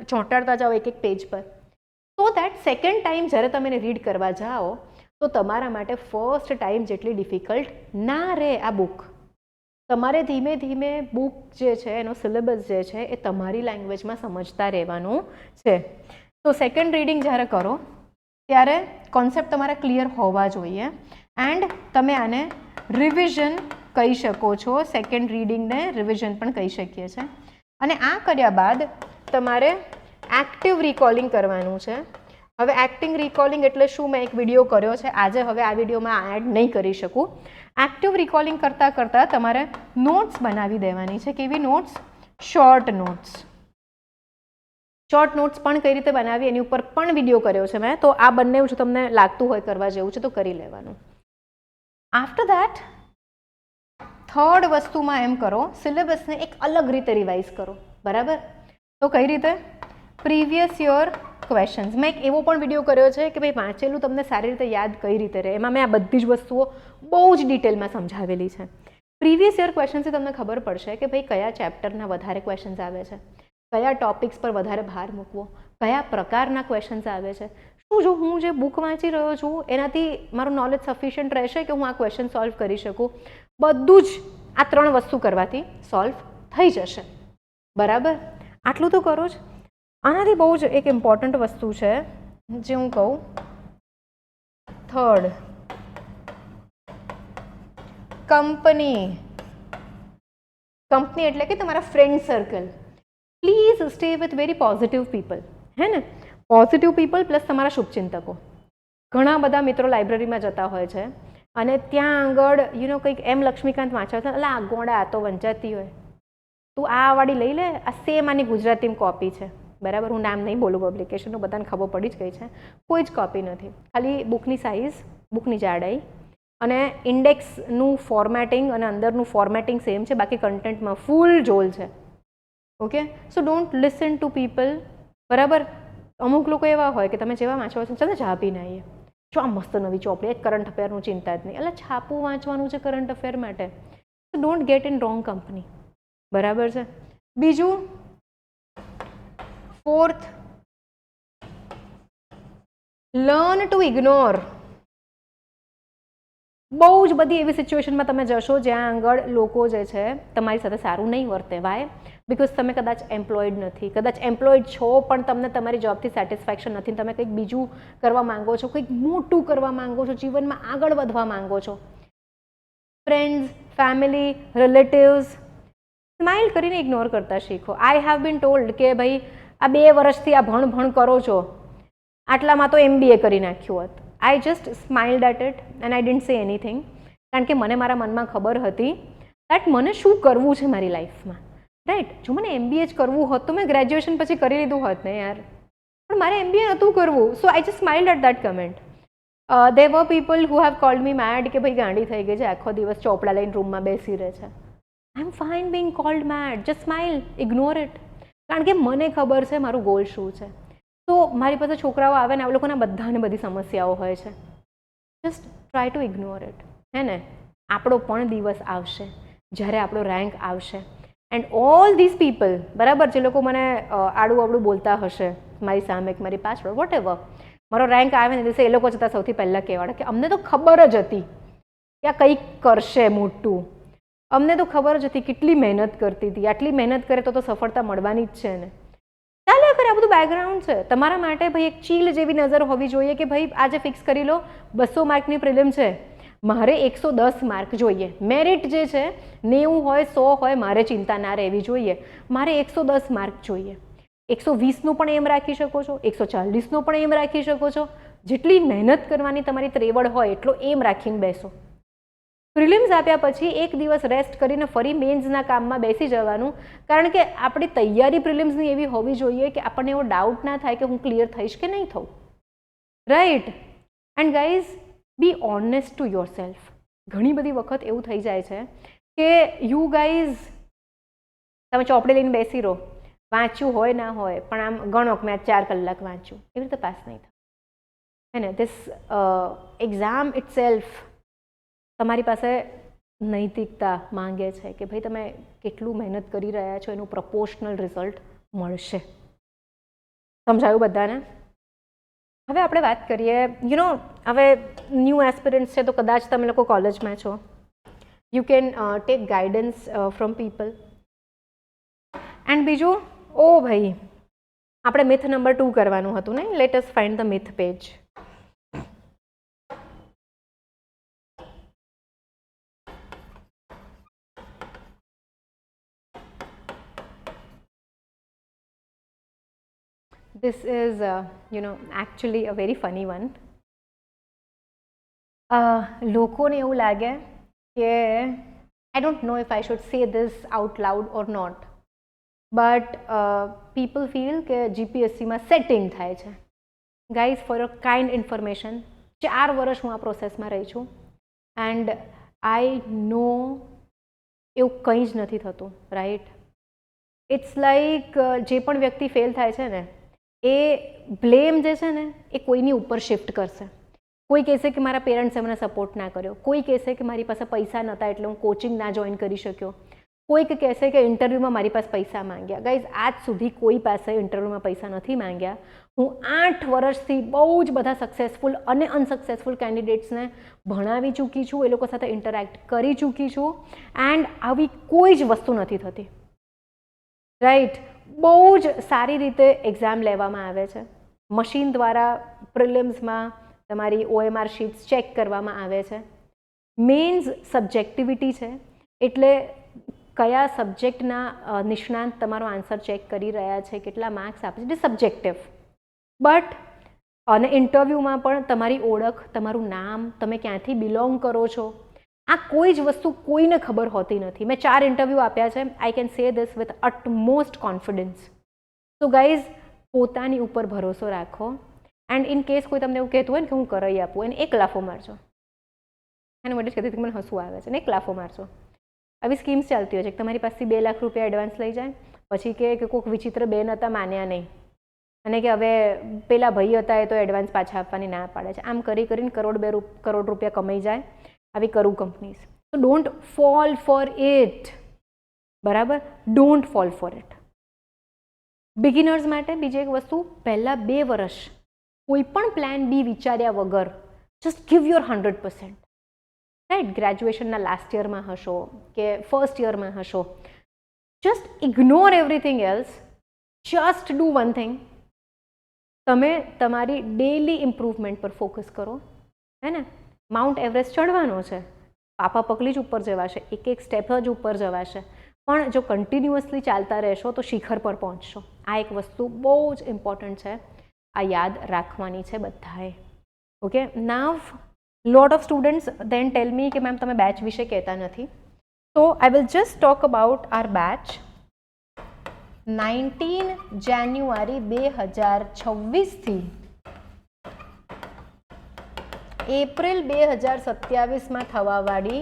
ચોંટાડતા જાઓ એક એક પેજ પર, સો દેટ સેકન્ડ ટાઈમ જ્યારે તમે એને રીડ કરવા જાઓ તો તમારા માટે ફર્સ્ટ ટાઈમ જેટલી ડિફિકલ્ટ ના રહે આ બુક. તમારે ધીમે ધીમે બુક જે છે એનો સિલેબસ જે છે એ તમારી લેંગ્વેજમાં સમજતા રહેવાનું છે. તો સેકન્ડ રીડિંગ જ્યારે કરો ત્યારે કોન્સેપ્ટ તમારા ક્લિયર હોવા જોઈએ, એન્ડ તમે આને રિવિઝન કહી શકો છો. સેકન્ડ રીડિંગને રિવિઝન પણ કહી શકીએ છીએ. અને આ કર્યા બાદ તમારે એક્ટિવ રિકોલિંગ કરવાનું છે. હવે એક્ટિંગ રિકોલિંગ એટલે શું, મેં એક વિડીયો કર્યો છે, આજે હવે આ વિડીયોમાં એડ નહીં કરી શકું. એક્ટિવ રિકોલિંગ કરતાં કરતાં તમારે નોટ્સ બનાવી દેવાની છે. કેવી notes? Short notes. Short notes પણ કઈ રીતે બનાવી એની ઉપર પણ વિડીયો કર્યો છે મેં, તો આ બંને જો તમને લાગતું હોય કરવા જેવું છે તો કરી લેવાનું. આફ્ટર દેટ થર્ડ વસ્તુમાં એમ કરો, સિલેબસને એક અલગ રીતે રિવાઇઝ કરો, બરાબર. તો કઈ રીતે? Previous year questions. મેં એક એવો પણ વિડીયો કર્યો છે કે ભાઈ વાંચેલું તમને સારી રીતે યાદ કઈ રીતે રહે, એમાં મેં આ બધી જ વસ્તુઓ બહુ જ ડિટેલમાં સમજાવેલી છે. પ્રીવિયસ યર ક્વેશ્ચન્સથી તમને ખબર પડશે કે ભાઈ કયા ચેપ્ટરના વધારે ક્વેશ્ચન્સ આવે છે, કયા ટોપિક્સ પર વધારે ભાર મૂકવો, કયા પ્રકારના ક્વેશ્ચન્સ આવે છે. શું જો હું જે બુક વાંચી રહ્યો છું એનાથી મારું નોલેજ સફિશિયન્ટ રહેશે કે હું આ ક્વેશ્ચન સોલ્વ કરી શકું? બધું જ આ ત્રણ વસ્તુ કરવાથી સોલ્વ થઈ જશે, બરાબર. આટલું તો કરો જ. આનાથી બહુ જ એક ઇમ્પોર્ટન્ટ વસ્તુ છે જે હું કહું, થર્ડ, કંપની. કંપની એટલે કે તમારા friend circle. Please stay with very positive people, હે ને. પોઝિટિવ પીપલ પ્લસ તમારા શુભચિંતકો. ઘણા બધા મિત્રો લાઇબ્રેરીમાં જતા હોય છે અને ત્યાં આગળ કંઈક એમ લક્ષ્મીકાંત વાંચવા છે, એટલે આ ગોળા આ તો વંચાતી હોય, તું આ વાળી લઈ લે, આ સેમ આની ગુજરાતીમાં કોપી છે, બરાબર. હું નામ નહીં બોલું પબ્લિકેશનનું, બધાને ખબર પડી જ ગઈ છે. કોઈ જ કોપી નથી, ખાલી બુકની સાઇઝ, બુકની જાડાઈ અને ઇન્ડેક્સનું ફોર્મેટિંગ અને અંદરનું ફોર્મેટિંગ સેમ છે, બાકી કન્ટેન્ટમાં ફૂલ જોલ છે. Okay, so don't listen to people, બરાબર. અમુક લોકો એવા હોય કે તમે જેવા વાંચવા છો, ચાલો ચા પીને આવીએ, જો આ મસ્ત નવી ચોપડી, કરંટ અફેરનું ચિંતા જ નહીં, એટલે છાપું વાંચવાનું છે કરંટ અફેર માટે. સો don't get in wrong company, બરાબર છે. બીજું, ફોર્થ, લર્ન ટુ ઇગ્નોર. બહુ જ બધી એવી સિચ્યુએશનમાં તમે જશો જ્યાં આગળ લોકો જે છે તમારી સાથે સારું નહીં વર્તે. વાય? બિકોઝ તમે કદાચ એમ્પ્લોયડ નથી, કદાચ એમ્પ્લોયડ છો પણ તમને તમારી જોબથી સેટિસ્ફેક્શન નથી, તમે કંઈક બીજું કરવા માંગો છો, કંઈક મોટું કરવા માંગો છો, જીવનમાં આગળ વધવા માંગો છો. ફ્રેન્ડ્સ, ફેમિલી, રિલેટિવ્સ, સ્માઇલ કરીને ઇગ્નોર કરતા શીખો. આઈ હેવ બીન ટોલ્ડ કે ભાઈ આ 2 વર્ષથી આ ભણ કરો છો, આટલામાં તો MBA કરી નાખ્યું હોત. I just smiled at it and I didn't say anything, કારણ કે મને મારા મનમાં ખબર હતી દેટ મને શું કરવું છે મારી લાઈફમાં, રાઈટ. જો મને MBA જ કરવું હોત તો મેં ગ્રેજ્યુએશન પછી કરી લીધું હોત ને યાર, પણ મારે MBA નહોતું કરવું. So I just smiled at that comment. there were people who have called me mad કે ભાઈ ગાંડી થઈ ગઈ છે, આખો દિવસ ચોપડા લઈને રૂમમાં બેસી રહે છે. I am fine being called mad, just smile, ignore it. કારણ કે મને ખબર છે મારું ગોલ શું છે. તો મારી પાસે છોકરાઓ આવે ને, આ લોકોના બધાને બધી સમસ્યાઓ હોય છે. Just try to ignore it, હે ને. આપણો પણ દિવસ આવશે જ્યારે આપણો રેન્ક આવશે, એન્ડ ઓલ ધીસ પીપલ, બરાબર, જે લોકો મને આડું આવડું બોલતા હશે મારી સામે કે મારી પાછળ, વોટ એવર, મારો રેન્ક આવે ને દિવસે એ લોકો જતાં સૌથી પહેલાં કહેવાડે કે અમને તો ખબર જ હતી કે આ કંઈક કરશે મોટું, અમને તો ખબર જ હતી, કેટલી મહેનત કરતી હતી, આટલી મહેનત કરે તો સફળતા મળવાની જ છે ને. ચાલ્યા કરે, આ બધું બેકગ્રાઉન્ડ છે. તમારા માટે ભાઈ એક ચીલ જેવી નજર હોવી જોઈએ કે ભાઈ આજે ફિક્સ કરી લો 200 માર્કની પ્રિલિમ છે, મારે 110 માર્ક જોઈએ. મેરિટ જે છે 90 હોય 100 હોય, મારે ચિંતા ના રહેવી જોઈએ, મારે 110 માર્ક જોઈએ. 120નું પણ એમ રાખી શકો છો, 140નું પણ એમ રાખી શકો છો. જેટલી મહેનત કરવાની તમારી ત્રેવડ હોય એટલો એમ રાખીને બેસો. પ્રિલિમ્સ આપ્યા પછી એક દિવસ રેસ્ટ કરીને ફરી મેન્સના કામમાં બેસી જવાનું, કારણ કે આપણી તૈયારી પ્રિલિમ્સની એવી હોવી જોઈએ કે આપણને એવો ડાઉટ ના થાય કે હું ક્લિયર થઈશ કે નહીં થઉં, right. And guys, be honest to yourself. ઘણી બધી વખત એવું થઈ જાય છે કે યુ ગાઈઝ, તમે ચોપડી લઈને બેસી રહો, વાંચ્યું હોય ના હોય, પણ આમ ગણો કે મેં 4 કલાક વાંચ્યું, એવી રીતે પાસ નહીં થાય, હે ને. ધીસ એક્ઝામ ઇટ સેલ્ફ તમારી પાસે નૈતિકતા માંગે છે કે ભાઈ તમે કેટલું મહેનત કરી રહ્યા છો એનું પ્રપોર્શનલ રિઝલ્ટ મળશે. સમજાયું બધાને? હવે આપણે વાત કરીએ, હવે ન્યૂ એસ્પિરન્ટ્સ છે તો કદાચ તમે લોકો કોલેજમાં છો, you can take guidance from people. And બીજું, ઓ ભાઈ, આપણે મિથ નંબર 2 કરવાનું હતું ને. Let us find the myth page. This is, actually a very funny one. લોકોને એવું લાગે કે I don't know if I should say this out loud or not, but people feel કે GPSCમાં સેટિંગ થાય છે. Guys, for a kind information, 4 વર્ષ હું આ પ્રોસેસમાં રહી છું એન્ડ આઈ નો એવું કંઈ જ નથી થતું, રાઈટ. ઇટ્સ લાઈક જે પણ વ્યક્તિ ફેલ થાય છે ને એ બ્લેમ જે છે ને એ કોઈની ઉપર શિફ્ટ કરશે. કોઈ કહેશે કે મારા પેરેન્ટ્સે મને સપોર્ટ ના કર્યો, કોઈ કહેશે કે મારી પાસે પૈસા નહોતા એટલે હું કોચિંગ ના જોઈન કરી શક્યો, કોઈક કહેશે કે ઇન્ટરવ્યૂમાં મારી પાસે પૈસા માંગ્યા. ગાઈઝ, આજ સુધી કોઈ પાસે ઇન્ટરવ્યૂમાં પૈસા નથી માંગ્યા. હું 8 વર્ષથી બહુ જ બધા સક્સેસફુલ અને અનસક્સેસફુલ કેન્ડિડેટ્સને ભણાવી ચૂકી છું, એ લોકો સાથે ઇન્ટરેક્ટ કરી ચૂકી છું, એન્ડ આવી કોઈ જ વસ્તુ નથી થતી, રાઈટ. બહુ જ સારી રીતે એક્ઝામ લેવામાં આવે છે. મશીન દ્વારા પ્રિલિમ્સમાં તમારી OMR શીટ્સ ચેક કરવામાં આવે છે. મેન્સ સબ્જેક્ટિવિટી છે, એટલે કયા સબ્જેક્ટના નિષ્ણાંત તમારો આન્સર ચેક કરી રહ્યા છે, કેટલા માર્ક્સ આપે છે, એટલે સબ્જેક્ટિવ. બટ અને ઇન્ટરવ્યૂમાં પણ તમારી ઓળખ, તમારું નામ, તમે ક્યાંથી બિલોંગ કરો છો, આ કોઈ જ વસ્તુ કોઈને ખબર હોતી નથી. મેં 4 ઇન્ટરવ્યૂ આપ્યા છે. I can say this with utmost confidence. તો ગાઈઝ, પોતાની ઉપર ભરોસો રાખો. એન્ડ ઇન કેસ કોઈ તમને એવું કહેતું હોય ને કે હું કરાવી આપું, એને એક લાફો મારજો. એને માટે જ કહેતી હતી મને હસવું આવે છે ને, એક લાફો મારજો. આવી સ્કીમ્સ ચાલતી હોય છે કે તમારી પાસેથી 2 લાખ રૂપિયા એડવાન્સ લઈ જાય, પછી કે કોઈક વિચિત્ર બેન હતા માન્યા નહીં, અને કે હવે પેલા ભાઈ હતા એ તો એડવાન્સ પાછા આપવાની ના પાડે છે. આમ કરી કરીને કરોડ રૂપિયા કમાઈ જાય આવી કરું કંપનીઝ. તો ડોન્ટ ફોલ ફોર ઇટ. બરાબર, don't fall four it. Beginners માટે બીજી એક વસ્તુ, પહેલાં 2 વર્ષ કોઈ પણ પ્લાન બી વિચાર્યા વગર જસ્ટ ગીવ યોર 100%. રાઈટ, ગ્રેજ્યુએશનના લાસ્ટ યરમાં હશો કે ફર્સ્ટ યરમાં હશો, just ignore everything else, just do one thing. તમે તમારી ડેલી ઇમ્પ્રુવમેન્ટ પર ફોકસ કરો. હે ને, માઉન્ટ એવરેસ્ટ ચડવાનો છે, પાપા પગલી જ ઉપર જવાશે, એક એક સ્ટેપ જ ઉપર જવાશે, પણ જો કન્ટિન્યુઅસલી ચાલતા રહેશો તો શિખર પર પહોંચશો. આ એક વસ્તુ બહુ જ ઇમ્પોર્ટન્ટ છે, આ યાદ રાખવાની છે બધાએ. Okay, now lot of students then tell me કે મેમ તમે બેચ વિશે કહેતા નથી. તો I will just talk about our batch. 19 જાન્યુઆરી 2026 એપ્રિલ 2027માં થવાવાળી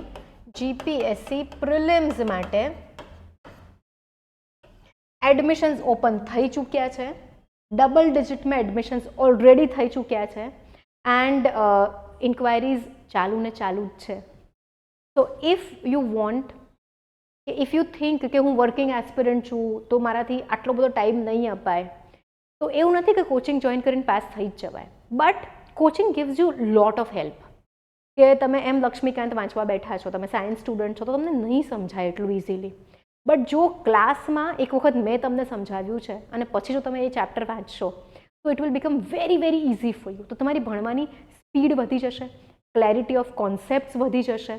જીપીએસસી પ્રિલિમ્સ માટે એડમિશન્સ ઓપન થઈ ચૂક્યા છે. ડબલ ડિજિટમાં એડમિશન્સ ઓલરેડી થઈ ચૂક્યા છે એન્ડ ઇન્ક્વાયરીઝ ચાલુ ને ચાલુ જ છે. તો ઇફ યુ વોન્ટ, કે ઇફ યુ થિંક કે હું વર્કિંગ એસ્પિરન્ટ છું તો મારાથી આટલો બધો ટાઈમ નહીં અપાય, તો એવું નથી કે કોચિંગ જોઈન કરીને પાસ થઈ જ જવાય. But coaching gives you lot of help. કે તમે એમ લક્ષ્મીકાંત વાંચવા બેઠા છો, તમે સાયન્સ સ્ટુડન્ટ છો, તો તમને નહીં સમજાય એટલું ઇઝીલી. બટ જો ક્લાસમાં એક વખત મેં તમને સમજાવ્યું છે અને પછી જો તમે એ ચેપ્ટર વાંચશો તો it will become very very easy for you. તો તમારી ભણવાની સ્પીડ વધી જશે, ક્લેરિટી ઓફ કોન્સેપ્ટ્સ વધી જશે,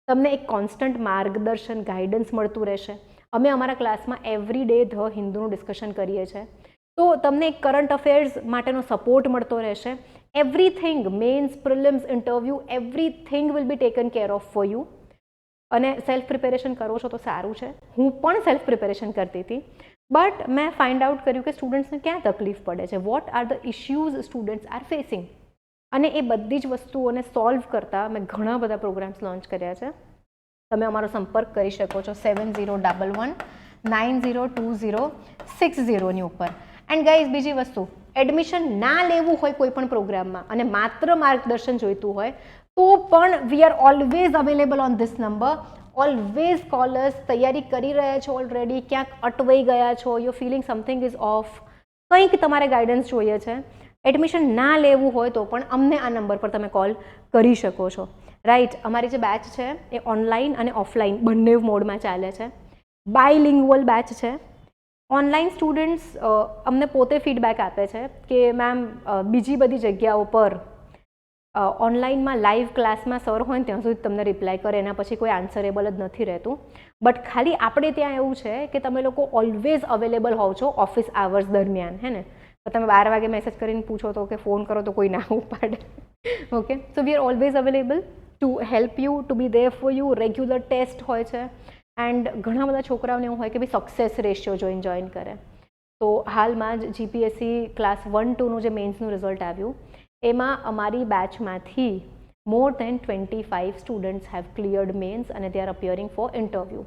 તમને એક કોન્સ્ટન્ટ માર્ગદર્શન ગાઈડન્સ મળતું રહેશે. અમે અમારા ક્લાસમાં એવરી ડે ધ હિન્દુનું ડિસ્કશન કરીએ છીએ, તો તમને એક કરંટ અફેર્સ માટેનો સપોર્ટ મળતો રહેશે. Everything, mains, prelims, interview, everything will be taken care of for you. અને સેલ્ફ પ્રિપેરેશન કરો છો તો સારું છે. હું પણ સેલ્ફ પ્રિપેરેશન કરતી હતી, બટ મેં ફાઇન્ડ આઉટ કર્યું કે સ્ટુડન્ટ્સને ક્યાં તકલીફ પડે છે, what are the issues students are facing. અને એ બધી જ વસ્તુઓને સોલ્વ કરતાં મેં ઘણા બધા પ્રોગ્રામ્સ લોન્ચ કર્યા છે. તમે અમારો સંપર્ક કરી શકો છો 7011902060 ઉપર. એન્ડ ગાઈઝ, બીજી વસ્તુ, એડમિશન ના લેવું હોય કોઈ પણ પ્રોગ્રામમાં અને માત્ર માર્ગદર્શન જોઈતું હોય તો પણ we are always available on this number. Always callers. તૈયારી કરી રહ્યા છો ઓલરેડી, ક્યાંક અટવાઈ ગયા છો, you feeling something is off, કંઈક તમારે ગાઈડન્સ જોઈએ છે, એડમિશન ના લેવું હોય તો પણ અમને આ નંબર પર તમે કોલ કરી શકો છો. રાઈટ, અમારી જે બેચ છે એ ઓનલાઈન અને ઓફલાઈન બંને મોડમાં ચાલે છે. બાયલિંગ્યુઅલ બેચ છે. ઓનલાઈન સ્ટુડન્ટ્સ અમને પોતે ફીડબેક આપે છે કે મેમ બીજી બધી જગ્યાઓ પર ઓનલાઈનમાં લાઈવ ક્લાસમાં સર હોય ને ત્યાં સુધી તમને રિપ્લાય કરે, એના પછી કોઈ આન્સરેબલ જ નથી રહેતું. બટ ખાલી આપણે ત્યાં એવું છે કે તમે લોકો ઓલવેઝ અવેલેબલ હોવ છો ઓફિસ આવર્સ દરમિયાન. હે ને, તો તમે 12 વાગે મેસેજ કરીને પૂછો તો કે ફોન કરો તો કોઈ ના ઉપાડે. Okay, so we are always available to help you, to be there for you. Regular test હોય છે એન્ડ ઘણા બધા છોકરાઓને એવું હોય કે ભાઈ સક્સેસ રેશિયો જોઈન કરે. તો હાલમાં જ જીપીએસસી ક્લાસ 1-2નું જે મેન્સનું રિઝલ્ટ આવ્યું એમાં અમારી બેચમાંથી મોર દેન 25 સ્ટુડન્ટ્સ હેવ ક્લિયર્ડ મેન્સ અને દે આર અપિયરિંગ ફોર ઇન્ટરવ્યૂ.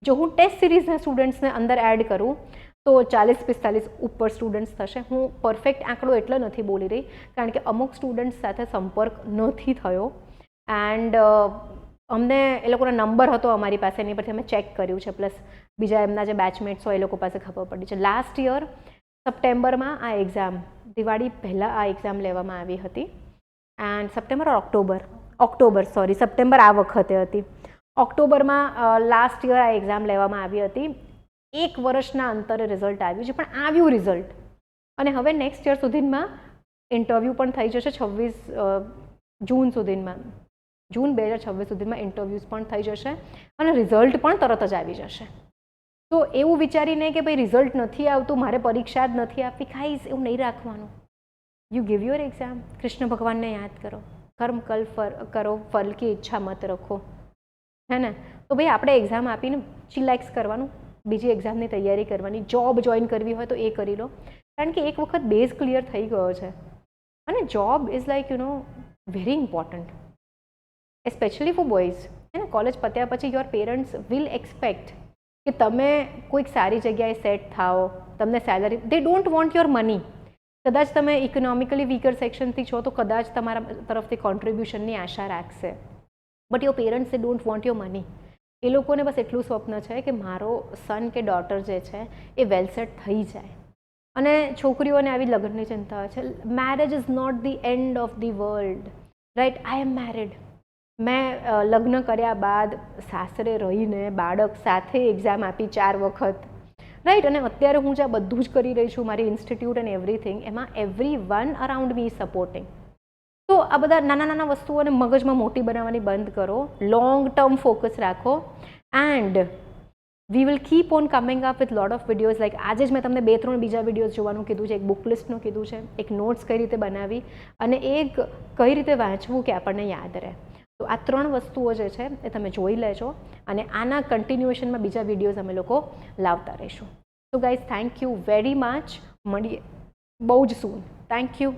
જો હું ટેસ્ટ સિરીઝના સ્ટુડન્ટ્સને અંદર એડ કરું તો 40-45 ઉપર સ્ટુડન્ટ્સ થશે. હું પરફેક્ટ આંકડો એટલે નથી બોલી રહી કારણ કે અમુક સ્ટુડન્ટ્સ સાથે સંપર્ક નથી થયો એન્ડ અમને એ લોકોનો નંબર હતો અમારી પાસે, એની પરથી અમે ચેક કર્યું છે, પ્લસ બીજા એમના જે બેચમેટ્સ હોય એ લોકો પાસે ખબર પડી છે. લાસ્ટ યર સપ્ટેમ્બરમાં આ એક્ઝામ, દિવાળી પહેલાં આ એક્ઝામ લેવામાં આવી હતી એન્ડ સપ્ટેમ્બર ઓક્ટોબર સપ્ટેમ્બર આ વખતે હતી. ઓક્ટોબરમાં લાસ્ટ યર આ એક્ઝામ લેવામાં આવી હતી. 1 વર્ષના અંતરે રિઝલ્ટ આવ્યું છે, પણ આવ્યું રિઝલ્ટ. અને હવે નેક્સ્ટ યર સુધીમાં ઇન્ટરવ્યૂ પણ થઈ જશે. 26 જૂન સુધીમાં, જૂન 2026 સુધીમાં ઇન્ટરવ્યૂઝ પણ થઈ જશે અને રિઝલ્ટ પણ તરત જ આવી જશે. તો એવું વિચારીને કે ભાઈ રિઝલ્ટ નથી આવતું, મારે પરીક્ષા જ નથી આપવી, ખાઈશ એવું નહીં રાખવાનું. You give your exam. Krishna ભગવાનને યાદ કરો, કર્મ કરો, ફલ કી ઈચ્છા મત રખો. હે ને? તો ભાઈ આપણે એક્ઝામ આપીને ચિલાક્સ કરવાનું, બીજી એક્ઝામની તૈયારી કરવાની, જોબ જોઈન કરવી હોય તો એ કરી લો, કારણ કે એક વખત બેઝ ક્લિયર થઈ ગયો છે અને job is like very important, especially four boys. હે ને? કોલેજ પત્યા પછી યોર પેરેન્ટ્સ વિલ એક્સપેક્ટ કે તમે કોઈક સારી જગ્યાએ સેટ થાઓ, તમને salary, they don't want your money. કદાચ તમે ઇકોનોમિકલી વીકર સેક્શનથી છો તો કદાચ તમારા તરફથી કોન્ટ્રીબ્યુશનની આશા રાખશે, but your parents they don't want your money. એ લોકોને બસ એટલું સ્વપ્ન છે કે મારો સન કે ડોટર જે છે એ વેલ સેટ થઈ જાય. અને છોકરીઓને આવી લગ્નની ચિંતા હોય છે. Marriage is not the end of the world, right? I am married. મેં લગ્ન કર્યા બાદ સાસરે રહીને બાળક સાથે એક્ઝામ આપી 4 વખત, રાઈટ? અને અત્યારે હું જ્યાં બધું જ કરી રહી છું, મારી ઇન્સ્ટિટ્યૂટ એન્ડ એવરીથિંગ, એમાં એવરી વન અરાઉન્ડ મી સપોર્ટિંગ. તો આ બધા નાના નાના વસ્તુઓને મગજમાં મોટી બનાવવાની બંધ કરો, લોંગ ટર્મ ફોકસ રાખો, and we will keep on coming up with lot of videos. Like આજે જ મેં તમને 2-3 બીજા વિડીયોઝ જોવાનું કીધું છે. એક બુક લિસ્ટનું કીધું છે, એક નોટ્સ કઈ રીતે બનાવી, અને એક કઈ રીતે વાંચવું કે આપણને યાદ રહે. તો આ 3 વસ્તુઓ જે છે એ તમે જોઈ લેજો, અને આના કન્ટિન્યુએશનમાં બીજા વિડીયોઝ અમે લોકો લાવતા રહીશું. તો guys, thank you very much. મળીએ બહુ જ સૂન. Thank you.